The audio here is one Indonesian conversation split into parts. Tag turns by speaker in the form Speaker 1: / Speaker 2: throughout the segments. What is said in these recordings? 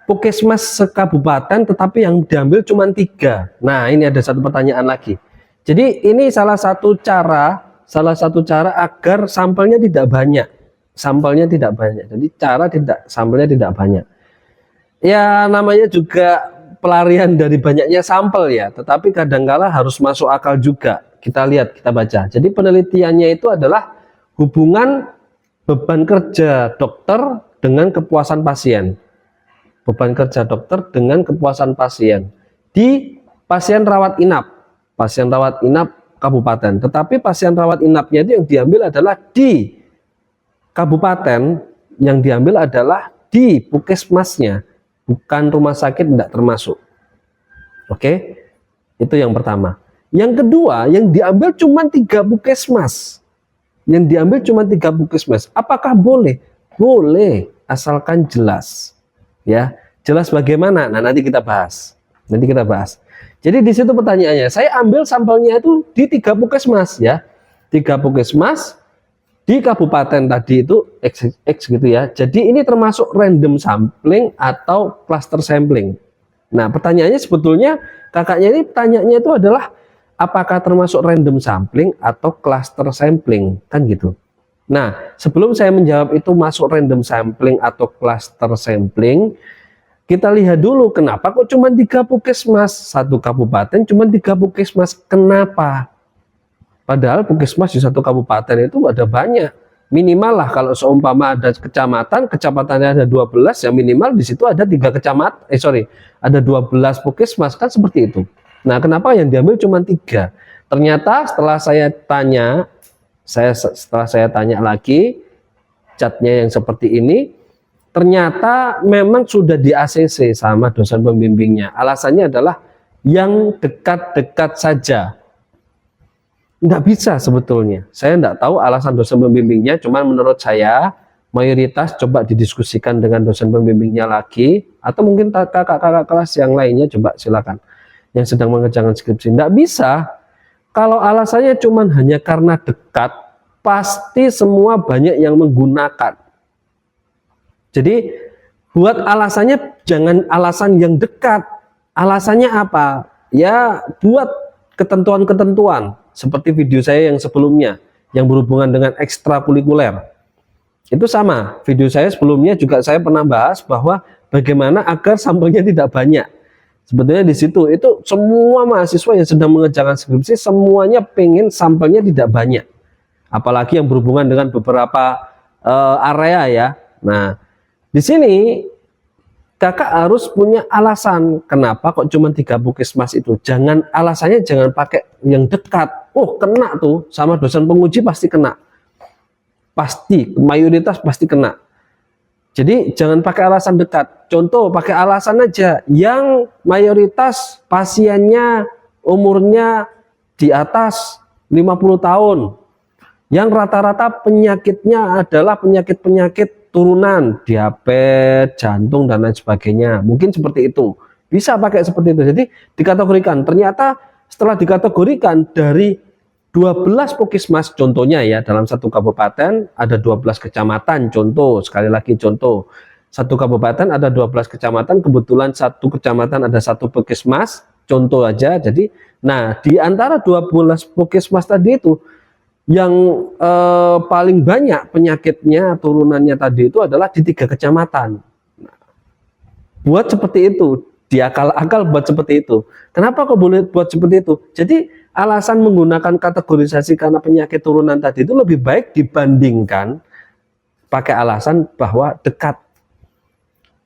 Speaker 1: puskesmas sekabupaten tetapi yang diambil cuma 3. Nah, ini ada satu pertanyaan lagi. Jadi ini salah satu cara agar sampelnya tidak banyak. Jadi sampelnya tidak banyak. Ya namanya juga pelarian dari banyaknya sampel ya, tetapi kadangkala harus masuk akal juga. Kita lihat, kita baca. Jadi penelitiannya itu adalah hubungan beban kerja dokter dengan kepuasan pasien. Beban kerja dokter dengan kepuasan pasien di pasien rawat inap kabupaten. Tetapi pasien rawat inapnya itu yang diambil adalah di kabupaten, yang diambil adalah di puskesmasnya, bukan rumah sakit, tidak termasuk. Oke, itu yang pertama. Yang kedua, yang diambil cuma 3 puskesmas. Apakah boleh? Boleh, asalkan jelas. Ya, jelas bagaimana? Nah, nanti kita bahas. Jadi di situ pertanyaannya, saya ambil sampelnya itu di 3 puskesmas ya. 3 puskesmas di kabupaten tadi itu X gitu ya. Jadi ini termasuk random sampling atau cluster sampling. Nah, pertanyaannya sebetulnya kakaknya ini pertanyaannya itu adalah apakah termasuk random sampling atau cluster sampling, kan gitu. Nah, sebelum saya menjawab itu masuk random sampling atau cluster sampling, kita lihat dulu kenapa kok cuma 3 puskesmas, satu kabupaten cuma 3 puskesmas. Kenapa? Padahal puskesmas di satu kabupaten itu ada banyak. Minimal lah kalau seumpama ada kecamatannya ada 12, ya minimal di situ ada 3 kecamatan, ada 12 puskesmas, kan seperti itu. Nah, kenapa yang diambil cuma 3? Ternyata setelah saya tanya lagi catnya yang seperti ini, ternyata memang sudah di ACC sama dosen pembimbingnya. Alasannya adalah yang dekat-dekat saja. Nggak bisa sebetulnya. Saya nggak tahu alasan dosen pembimbingnya, cuman menurut saya mayoritas coba didiskusikan dengan dosen pembimbingnya lagi, atau mungkin kakak-kakak kelas yang lainnya, coba silakan yang sedang mengerjakan skripsi. Nggak bisa. Kalau alasannya cuman hanya karena dekat, pasti semua banyak yang menggunakan. Jadi buat alasannya jangan alasan yang dekat. Alasannya apa? Ya buat ketentuan-ketentuan seperti video saya yang sebelumnya yang berhubungan dengan ekstrakurikuler. Itu sama, video saya sebelumnya juga saya pernah bahas bahwa bagaimana agar sampelnya tidak banyak. Sebetulnya di situ itu semua mahasiswa yang sedang mengerjakan skripsi semuanya pengen sampelnya tidak banyak. Apalagi yang berhubungan dengan beberapa area ya. Nah, di sini kakak harus punya alasan kenapa kok cuma 3 puskesmas itu. Alasannya jangan pakai yang dekat. Oh, kena tuh sama dosen penguji pasti kena. Pasti, mayoritas pasti kena. Jadi jangan pakai alasan dekat. Contoh, pakai alasan aja yang mayoritas pasiennya umurnya di atas 50 tahun. Yang rata-rata penyakitnya adalah penyakit-penyakit turunan, diabetes, jantung, dan lain sebagainya. Mungkin seperti itu. Bisa pakai seperti itu. Jadi dikategorikan. Ternyata setelah dikategorikan dari 12 puskesmas, contohnya ya, dalam satu kabupaten ada 12 kecamatan, contoh, sekali lagi contoh. Satu kabupaten ada 12 kecamatan, kebetulan satu kecamatan ada 1 puskesmas, contoh aja. Jadi, nah di antara 12 puskesmas tadi itu, yang paling banyak penyakitnya turunannya tadi itu adalah di 3 kecamatan. Nah, buat seperti itu, diakal-akal buat seperti itu. Kenapa kok boleh buat seperti itu? Jadi alasan menggunakan kategorisasi karena penyakit turunan tadi itu lebih baik dibandingkan pakai alasan bahwa dekat.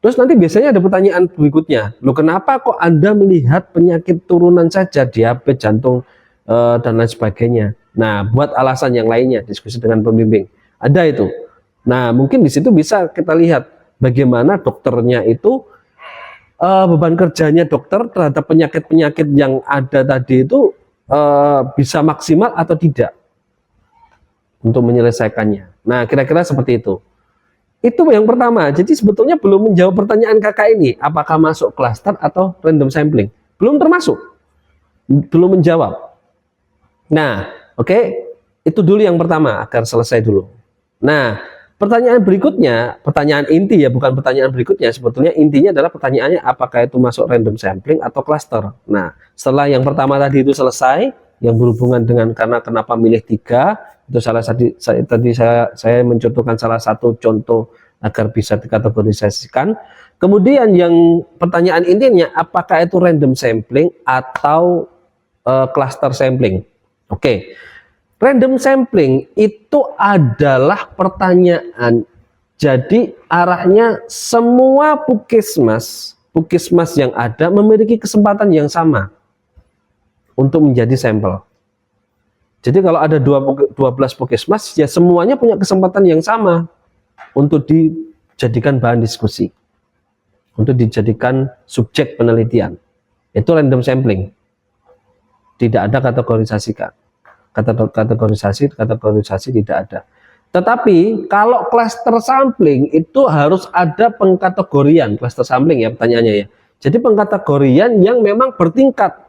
Speaker 1: Terus nanti biasanya ada pertanyaan berikutnya, loh kenapa kok Anda melihat penyakit turunan saja, diabetes, jantung, dan lain sebagainya. Nah, buat alasan yang lainnya, diskusi dengan pembimbing. Ada itu. Nah, mungkin di situ bisa kita lihat bagaimana dokternya itu, beban kerjanya dokter terhadap penyakit-penyakit yang ada tadi itu bisa maksimal atau tidak untuk menyelesaikannya. Nah, kira-kira seperti itu. Itu yang pertama. Jadi sebetulnya belum menjawab pertanyaan kakak ini, apakah masuk klaster atau random sampling. Belum termasuk. Belum menjawab. Nah, oke, itu dulu yang pertama, agar selesai dulu. Nah, Pertanyaan berikutnya, pertanyaan inti ya, bukan pertanyaan berikutnya. Sebetulnya intinya adalah pertanyaannya apakah itu masuk random sampling atau cluster. Nah, setelah yang pertama tadi itu selesai, yang berhubungan dengan karena kenapa milih 3, itu salah satu tadi saya mencontohkan salah satu contoh agar bisa dikategorisasikan. Kemudian yang pertanyaan intinya apakah itu random sampling atau cluster sampling. Oke. Random sampling itu adalah pertanyaan, jadi arahnya semua puskesmas yang ada memiliki kesempatan yang sama untuk menjadi sampel. Jadi kalau ada 12 puskesmas, ya semuanya punya kesempatan yang sama untuk dijadikan bahan diskusi, untuk dijadikan subjek penelitian. Itu random sampling. Tidak ada kategorisasi tidak ada. Tetapi kalau cluster sampling itu harus ada pengkategorian. Cluster sampling ya pertanyaannya ya. Jadi pengkategorian yang memang bertingkat.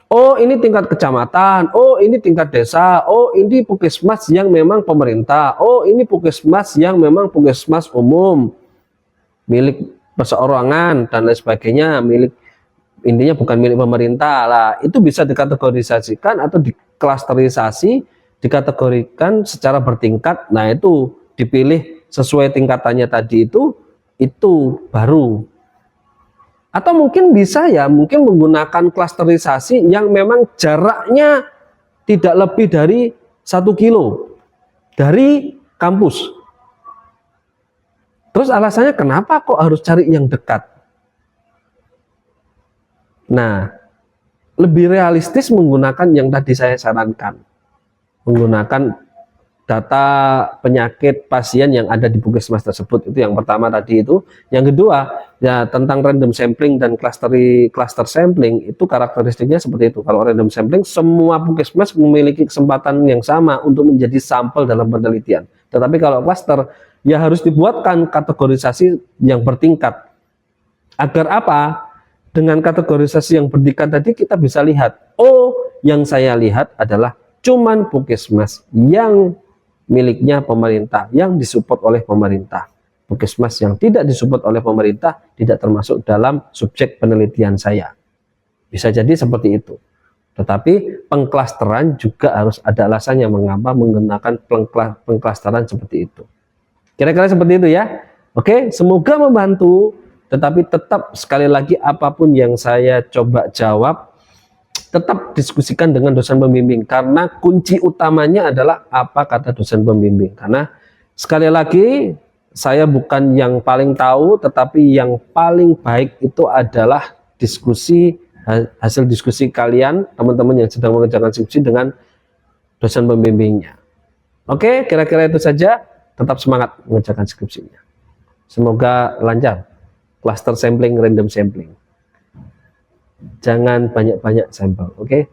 Speaker 1: Oh ini tingkat kecamatan, oh ini tingkat desa, oh ini puskesmas yang memang pemerintah, oh ini puskesmas yang memang puskesmas umum milik perseorangan dan lain sebagainya, milik intinya bukan milik pemerintah lah. Itu bisa dikategorisasikan atau diklasterisasi, dikategorikan secara bertingkat. Nah itu dipilih sesuai tingkatannya tadi, itu baru. Atau mungkin bisa ya, mungkin menggunakan klasterisasi yang memang jaraknya tidak lebih dari 1 kilo dari kampus. Terus alasannya kenapa kok harus cari yang dekat? Nah, lebih realistis menggunakan yang tadi saya sarankan, menggunakan data penyakit pasien yang ada di puskesmas tersebut. Itu yang pertama tadi itu. Yang kedua ya tentang random sampling dan cluster sampling, itu karakteristiknya seperti itu. Kalau random sampling, semua puskesmas memiliki kesempatan yang sama untuk menjadi sampel dalam penelitian. Tetapi kalau cluster ya harus dibuatkan kategorisasi yang bertingkat. Agar apa? Dengan kategorisasi yang bertingkat tadi kita bisa lihat, oh yang saya lihat adalah cuman puskesmas yang miliknya pemerintah, yang disupport oleh pemerintah. Puskesmas yang tidak disupport oleh pemerintah tidak termasuk dalam subjek penelitian saya. Bisa jadi seperti itu. Tetapi pengklasteran juga harus ada alasannya mengapa menggunakan pengklasteran seperti itu. Kira-kira seperti itu ya. Oke, semoga membantu. Tetapi tetap sekali lagi apapun yang saya coba jawab, tetap diskusikan dengan dosen pembimbing, karena kunci utamanya adalah apa kata dosen pembimbing. Karena sekali lagi saya bukan yang paling tahu, tetapi yang paling baik itu adalah diskusi, hasil diskusi kalian teman-teman yang sedang mengerjakan skripsi dengan dosen pembimbingnya. Oke, kira-kira itu saja. Tetap semangat mengerjakan skripsinya. Semoga lancar. Cluster sampling, random sampling. Jangan banyak-banyak sampel, oke?